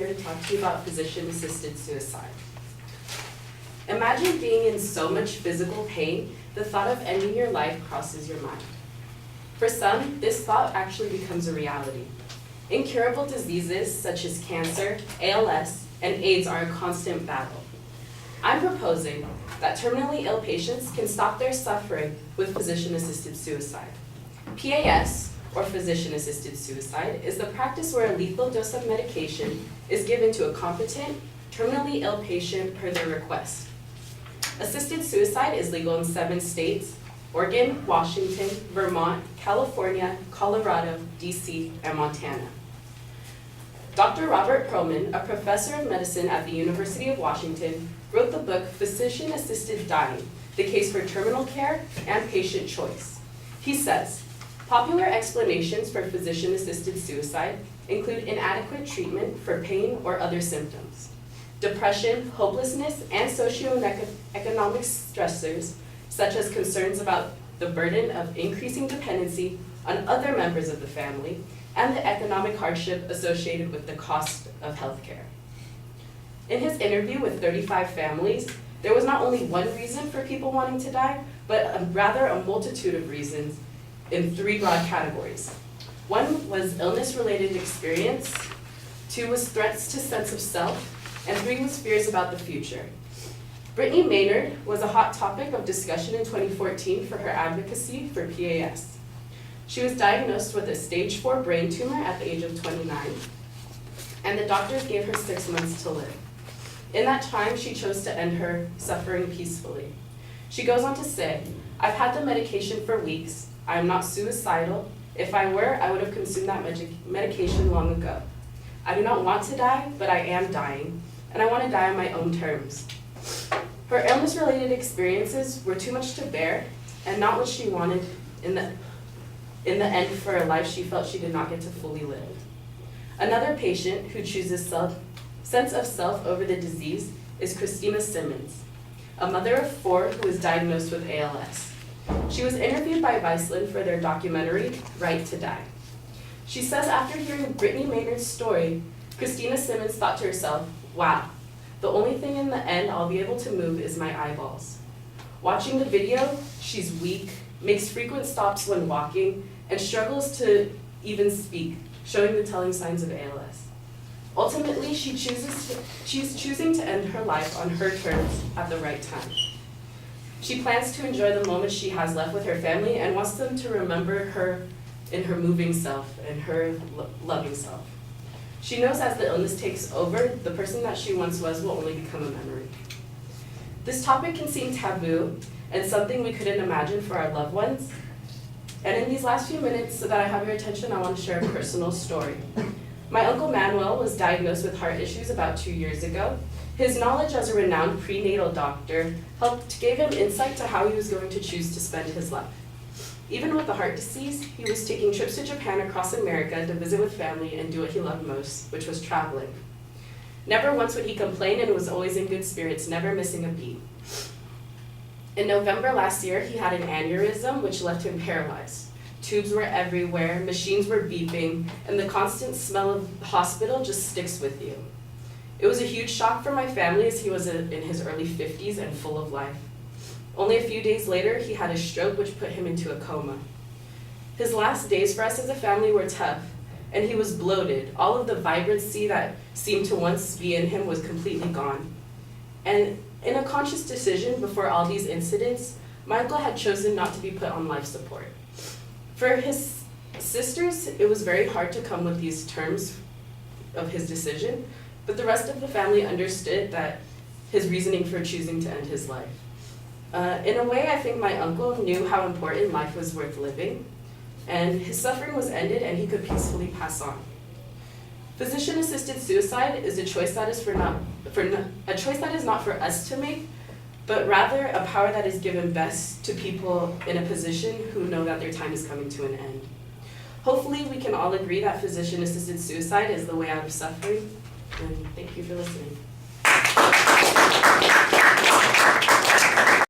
here to talk to you about physician-assisted suicide. Imagine being in so much physical pain, the thought of ending your life crosses your mind. For some, this thought actually becomes a reality. Incurable diseases such as cancer, ALS, and AIDS are a constant battle. I'm proposing that terminally ill patients can stop their suffering with physician-assisted suicide. PAS, or physician-assisted suicide, is the practice where a lethal dose of medication is given to a competent, terminally ill patient per their request. Assisted suicide is legal in 7 states: Oregon, Washington, Vermont, California, Colorado, DC, and Montana. Dr. Robert Perlman, a professor of medicine at the University of Washington, wrote the book Physician-Assisted Dying: The Case for Terminal Care and Patient Choice. He says, popular explanations for physician-assisted suicide include inadequate treatment for pain or other symptoms, depression, hopelessness, and socioeconomic stressors, such as concerns about the burden of increasing dependency on other members of the family, and the economic hardship associated with the cost of healthcare. In his interview with 35 families, there was not only one reason for people wanting to die, but rather a multitude of reasons in 3 broad categories. 1 was illness-related experience, 2 was threats to sense of self, and 3 was fears about the future. Brittany Maynard was a hot topic of discussion in 2014 for her advocacy for PAS. She was diagnosed with a stage 4 brain tumor at the age of 29, and the doctors gave her 6 months to live. In that time, she chose to end her suffering peacefully. She goes on to say, "I've had the medication for weeks. I am not suicidal. If I were, I would have consumed that medication long ago. I do not want to die, but I am dying, and I want to die on my own terms." Her illness-related experiences were too much to bear, and not what she wanted in the end for a life she felt she did not get to fully live. Another patient who chooses sense of self over the disease is Christina Simmons, a mother of 4 who was diagnosed with ALS. She was interviewed by Viceland for their documentary, Right to Die. She says after hearing Brittany Maynard's story, Christina Simmons thought to herself, "Wow, the only thing in the end I'll be able to move is my eyeballs." Watching the video, she's weak, makes frequent stops when walking, and struggles to even speak, showing the telling signs of ALS. Ultimately, she's choosing to end her life on her terms at the right time. She plans to enjoy the moments she has left with her family and wants them to remember her in her moving self and her loving self. She knows as the illness takes over, the person that she once was will only become a memory. This topic can seem taboo and something we couldn't imagine for our loved ones. And in these last few minutes so that I have your attention, I want to share a personal story. My Uncle Manuel was diagnosed with heart issues about 2 years ago. His knowledge as a renowned prenatal doctor gave him insight to how he was going to choose to spend his life. Even with the heart disease, he was taking trips to Japan across America to visit with family and do what he loved most, which was traveling. Never once would he complain and was always in good spirits, never missing a beat. In November last year, he had an aneurysm which left him paralyzed. Tubes were everywhere, machines were beeping, and the constant smell of the hospital just sticks with you. It was a huge shock for my family as he was in his early 50s and full of life. Only a few days later, he had a stroke which put him into a coma. His last days for us as a family were tough, and he was bloated. All of the vibrancy that seemed to once be in him was completely gone. And in a conscious decision before all these incidents, my uncle had chosen not to be put on life support. For his sisters, it was very hard to come with these terms of his decision, but the rest of the family understood that his reasoning for choosing to end his life. In a way, I think my uncle knew how important life was worth living, and his suffering was ended and he could peacefully pass on. Physician-assisted suicide is a choice that is not for us to make, but rather a power that is given best to people in a position who know that their time is coming to an end. Hopefully, we can all agree that physician-assisted suicide is the way out of suffering, and thank you for listening.